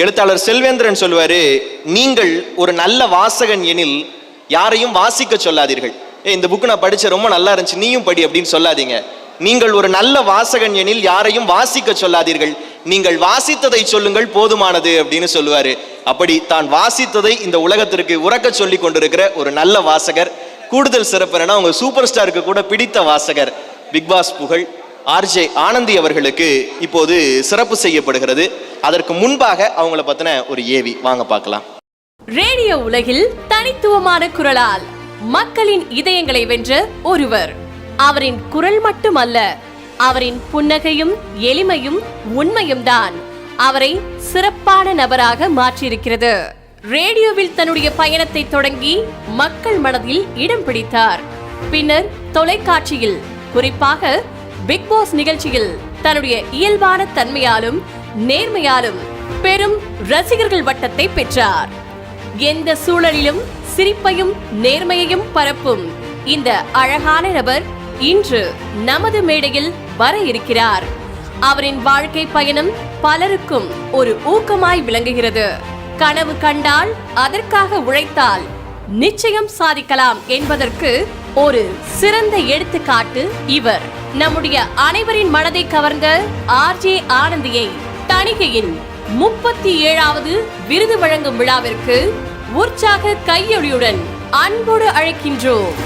எழுத்தாளர் செல்வேந்திரன் சொல்லுவாரு, நீங்கள் ஒரு நல்ல வாசகன் எனில் யாரையும் வாசிக்க சொல்லாதீர்கள். இந்த புக்கு நான் படிச்ச ரொம்ப நல்லா இருந்துச்சு, நீயும் படி அப்படின்னு சொல்லாதீங்க. நீங்கள் ஒரு நல்ல வாசகன் எனில் யாரையும் வாசிக்க சொல்லாதீர்கள், நீங்கள் வாசித்ததை சொல்லுங்கள் போதுமானது அப்படின்னு சொல்லுவாரு. அப்படி தான் வாசித்ததை இந்த உலகத்திற்கு உறக்க சொல்லி கொண்டிருக்கிற ஒரு நல்ல வாசகர். கூடுதல் சிறப்பு என்னன்னா, உங்க சூப்பர் ஸ்டாருக்கு கூட பிடித்த வாசகர் பிக்பாஸ் புகழ் ஆர்ஜே ஆனந்தி அவர்களுக்கு இப்போது சிறப்பு செய்யப்படுகிறது. அதற்கு முன்பாக அவங்கள பத்தின ஒரு ஏவி வாங்க பார்க்கலாம். ரேடியோ உலகில் தனித்துவமான குரலால் மக்களின் இதயங்களை வென்ற ஒருவர். அவரின் குரல் மட்டுமல்ல, அவரின் புன்னகையும் எளிமையும் உண்மையும் தான் அவரை சிறப்பான நபராக மாற்றியிருக்கிறது. ரேடியோவில் தன்னுடைய பயணத்தை தொடங்கி மக்கள் மனதில் இடம் பிடித்தார். பின்னர் தொலைக்காட்சியில், குறிப்பாக பிக் பாஸ் நிகழ்ச்சியில் தன்னுடைய இயல்பான தன்மையாலும் நேர்மையாலும் பெரும் ரசிகர்கள் வட்டத்தை பெற்றார். எந்த சூழலிலும் சிரிப்பையும் நேர்மையையும் பரப்பும் இந்த அழகான நபர் இன்று நமது மேடையில் வர இருக்கிறார். அவரின் வாழ்க்கை பயணம் பலருக்கும் ஒரு ஊக்கமாய் விளங்குகிறது. கனவு கண்டால், அதற்காக உழைத்தால் நிச்சயம் சாதிக்கலாம் என்பதற்கு ஒரு சிறந்த எடுத்துக்காட்டு இவர். நம்முடைய அனைவரின் மனதை கவர்ந்த ஆர்ஜே ஆனந்தியை தணிகையின் 37வது விருது வழங்கும் விழாவிற்கு உற்சாக கையொலியுடன் அன்போடு அழைக்கின்றோம்.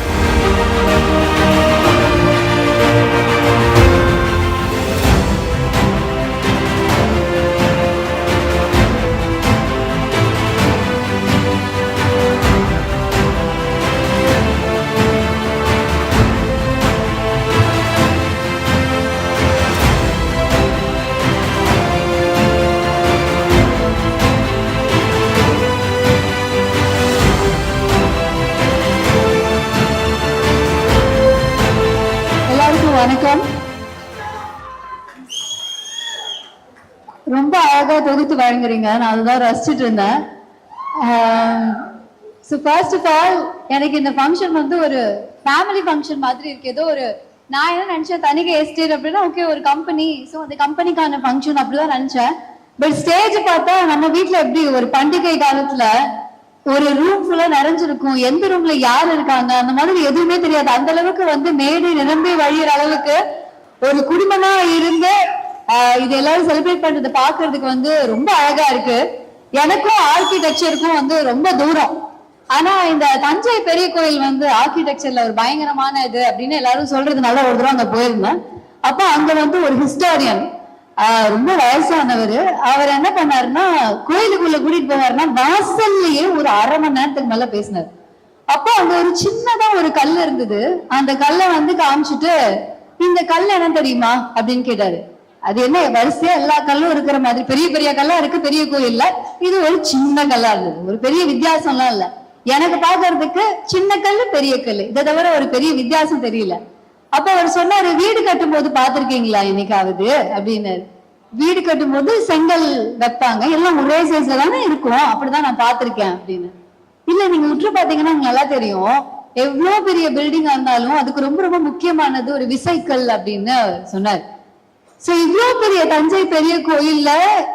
வணக்கம். ரொம்ப அழகா தொகுத்து வழங்குறீங்க, நான் அதுதான் ரசிச்சுட்டு இருந்தேன். ஃபர்ஸ்ட் ஆஃப் ஆல், எனக்கு இந்த ஃபங்க்ஷன் வந்து ஒரு ஃபேமிலி ஃபங்க்ஷன் மாதிரி இருக்கு. ஏதோ ஒரு, நான் என்ன நினைச்சேன், தனிகை எஸ்டேட் அப்படின்னா ஓகே ஒரு கம்பெனி, ஸோ அந்த கம்பெனிக்கான ஃபங்க்ஷன் அப்படிதான் நினைச்சேன். பட் ஸ்டேஜ் பார்த்தா நம்ம வீட்டில் எப்படி ஒரு பண்டிகை காலத்துல ஒரு ரூம் ஃபுல்லா நிறைஞ்சிருக்கும், எந்த ரூம்ல யார் இருக்காங்க அந்த மாதிரி எதுவுமே தெரியாது. அந்த அளவுக்கு வந்து மேடை நிரம்பி வழியிற அளவுக்கு ஒரு குடும்பமா இருந்து இது எல்லாரும் செலிப்ரேட் பண்றது பாக்குறதுக்கு வந்து ரொம்ப அழகா இருக்கு. எனக்கும் ஆர்கிடெக்சருக்கும் வந்து ரொம்ப தூரம். ஆனா இந்த தஞ்சை பெரிய கோயில் வந்து ஆர்கிடெக்சர்ல ஒரு பயங்கரமான இது அப்படின்னு எல்லாரும் சொல்றதுனால ஒரு தூரம் அங்க போயிருந்தேன். அப்போ அங்க வந்து ஒரு ஹிஸ்டாரியன், ரொம்ப வயசானவர், அவர் என்ன பண்ணாருன்னா கோயிலுக்குள்ள கூட்டிட்டு போவாருன்னா வாசல்லையே ஒரு அரை மணி நேரத்துக்கு மேல பேசினார். அப்போ அங்க ஒரு சின்னதா ஒரு கல் இருந்தது. அந்த கல்லை வந்து காமிச்சிட்டு, இந்த கல் என்ன தெரியுமா அப்படின்னு கேட்டாரு. அது என்ன, வரிசையா எல்லா கல்லும் இருக்கிற மாதிரி பெரிய பெரிய கல்லா இருக்கு பெரிய கோயில்ல, இது ஒரு சின்ன கல்லா இருந்தது. ஒரு பெரிய வித்தியாசம் எல்லாம் இல்ல, எனக்கு பாக்குறதுக்கு சின்ன கல்லு பெரிய கல்லு, இதை தவிர ஒரு பெரிய வித்தியாசம் தெரியல. அப்ப அவர் சொன்னாரு, வீடு கட்டும் போது பாத்திருக்கீங்களா என்னைக்காவது அப்படின்னு. வீடு கட்டும் போது செங்கல் வைப்பாங்க, எல்லாம் ஒரே சைஸ்ல தானே இருக்கும், அப்படிதான் நான் பாத்திருக்கேன் அப்படின்னு. இல்ல, நீங்க உற்று பாத்தீங்கன்னா நல்லா தெரியும், எவ்வளவு பெரிய பில்டிங்கா இருந்தாலும் அதுக்கு ரொம்ப ரொம்ப முக்கியமானது ஒரு விசைக்கல் அப்படின்னு சொன்னார். சோ இவ்வளவு பெரிய தஞ்சை பெரிய கோயில்ல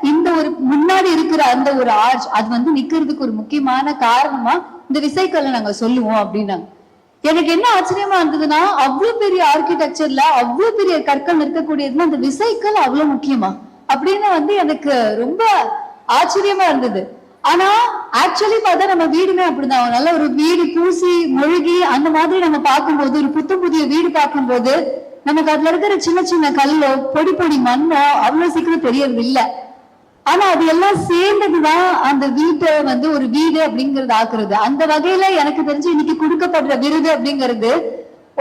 இந்த ஒரு முன்னாடி இருக்கிற அந்த ஒரு ஆர்ச், அது வந்து நிக்கிறதுக்கு ஒரு முக்கியமான காரணமா இந்த விசைக்கல்லை நாங்க சொல்லுவோம் அப்படின்னாங்க. எனக்கு என்ன ஆச்சரியமா இருந்ததுன்னா, அவ்வளவு பெரிய ஆர்கிடெக்சர்ல அவ்வளவு பெரிய கற்கள் இருக்கக்கூடியதுன்னா அந்த விசைக்கல் அவ்வளவு முக்கியமா அப்படின்னு வந்து எனக்கு ரொம்ப ஆச்சரியமா இருந்தது. ஆனா ஆக்சுவலி பார்த்தா நம்ம வீடுமே அப்படிதான், நல்ல ஒரு வீடு பூசி மொழிகி அந்த மாதிரி நம்ம பார்க்கும்போது, ஒரு புதிய வீடு பார்க்கும்போது நமக்கு அதுல இருக்கிற சின்ன சின்ன கல்லோ பொடி பொடி மண்ணோ அவ்வளவு சீக்கிரம் தெரியறது இல்லை. ஆனா அது எல்லாம் சேர்ந்ததுதான் அந்த வீட்டை வந்து ஒரு வீடு அப்படிங்கறது ஆக்குறது. அந்த வகையில எனக்கு தெரிஞ்சு இன்னைக்கு கொடுக்கப்படுற விருது அப்படிங்கிறது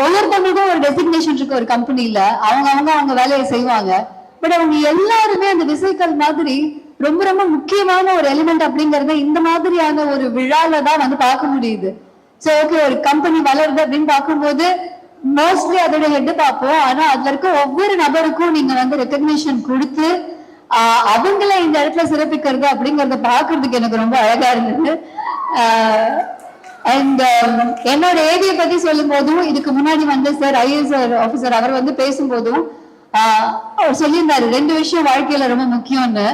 ஒவ்வொருத்தவங்களுக்கும் ஒரு டெசிக்னேஷன் இருக்கு ஒரு கம்பெனில, அவங்க வேலையை செய்வாங்க. பட் அவங்க எல்லாருமே அந்த விசைக்கல் மாதிரி ரொம்ப ரொம்ப முக்கியமான ஒரு எலிமெண்ட் அப்படிங்கறத இந்த மாதிரியான ஒரு விழால தான் வந்து பார்க்க முடியுது. சோ ஓகே, ஒரு கம்பெனி வளருது அப்படின்னு பார்க்கும்போது மோஸ்ட்லி அதோட ஹெட் பார்ப்போம். ஆனா அதுல இருக்க ஒவ்வொரு நபருக்கும் நீங்க வந்து ரெகக்னிஷன் கொடுத்து அவங்கள இந்த இடத்துல சிறப்பிக்கிறது அப்படிங்கறத பாக்குறதுக்கு எனக்கு ரொம்ப அழகா இருந்தது. அண்ட் என்னோட ஏரியை பத்தி சொல்லும் போதும், இதுக்கு முன்னாடி வந்து சார் ஐஏஎஸ் ஆபீசர் அவர் வந்து பேசும்போதும் அவர் சொல்லியிருந்தாரு, 2 விஷயம் வாழ்க்கையில ரொம்ப முக்கியம்னு.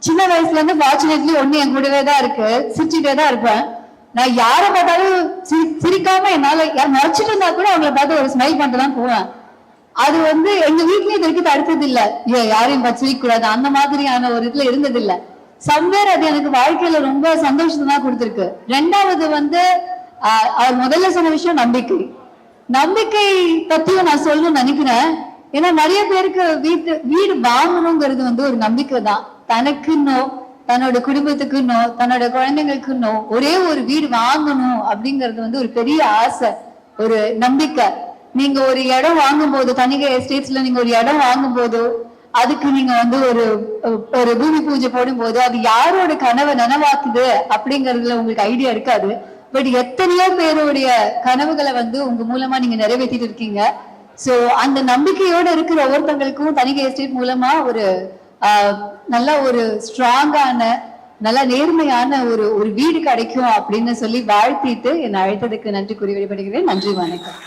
சின்ன வயசுல இருந்து ஃபார்ச்சுனேட்லி ஒண்ணு என் கூடவே தான் இருக்கு, சிரிச்சுட்டே தான் இருப்பேன். நான் யாரை பார்த்தாலும் சிரிக்காம என்னால மறைச்சிட்டு இருந்தா கூட அவங்கள பார்த்து ஒரு ஸ்மைல் பண்ணிட்டு தான் போவேன். அது வந்து எங்க வீட்லயும் இது வரைக்கும் தடுத்தது இல்ல, யாரையும் சிரிக்க கூடாது அந்த மாதிரியான ஒரு இதுல இருந்தது இல்ல. சம்வேர் அது எனக்கு வாழ்க்கையில ரொம்ப சந்தோஷத்தை தான் கொடுத்துருக்கு. ரெண்டாவது வந்து அவர் முதல்ல சொன்ன விஷயம் நம்பிக்கை. நம்பிக்கை பத்தியும் நான் சொல்லணும்னு நினைக்கிறேன். ஏன்னா நிறைய பேருக்கு வீடு வாங்கணுங்கிறது வந்து ஒரு நம்பிக்கை தான். தனக்குன்னோ தன்னோட குடும்பத்துக்குன்னோ தன்னோட குழந்தைங்களுக்குன்னோ ஒரே ஒரு வீடு வாங்கணும் அப்படிங்கிறது வந்து ஒரு பெரிய ஆசை, ஒரு நம்பிக்கை. நீங்க ஒரு இடம் வாங்கும் போது, தனிகை எஸ்டேட்ஸ்ல நீங்க ஒரு இடம் வாங்கும் போது அதுக்கு நீங்க வந்து ஒரு பூமி பூஜை போடும் போது அது யாரோட கனவை நனவாக்குது அப்படிங்கறதுல உங்களுக்கு ஐடியா இருக்காது. பட் எத்தனையோ பேருடைய கனவுகளை வந்து உங்க மூலமா நீங்க நிறைவேற்றிட்டு இருக்கீங்க. சோ அந்த நம்பிக்கையோட இருக்கிற ஒவ்வொருத்தங்களுக்கும் தனிகை எஸ்டேட் மூலமா ஒரு நல்ல ஒரு ஸ்ட்ராங்கான நல்ல நேர்மையான ஒரு வீடு கிடைக்கும் அப்படின்னு சொல்லி வாழ்த்திட்டு என்னை அழைத்ததுக்கு நன்றி கூறி விடைபெறுகிறேன். நன்றி, வணக்கம்.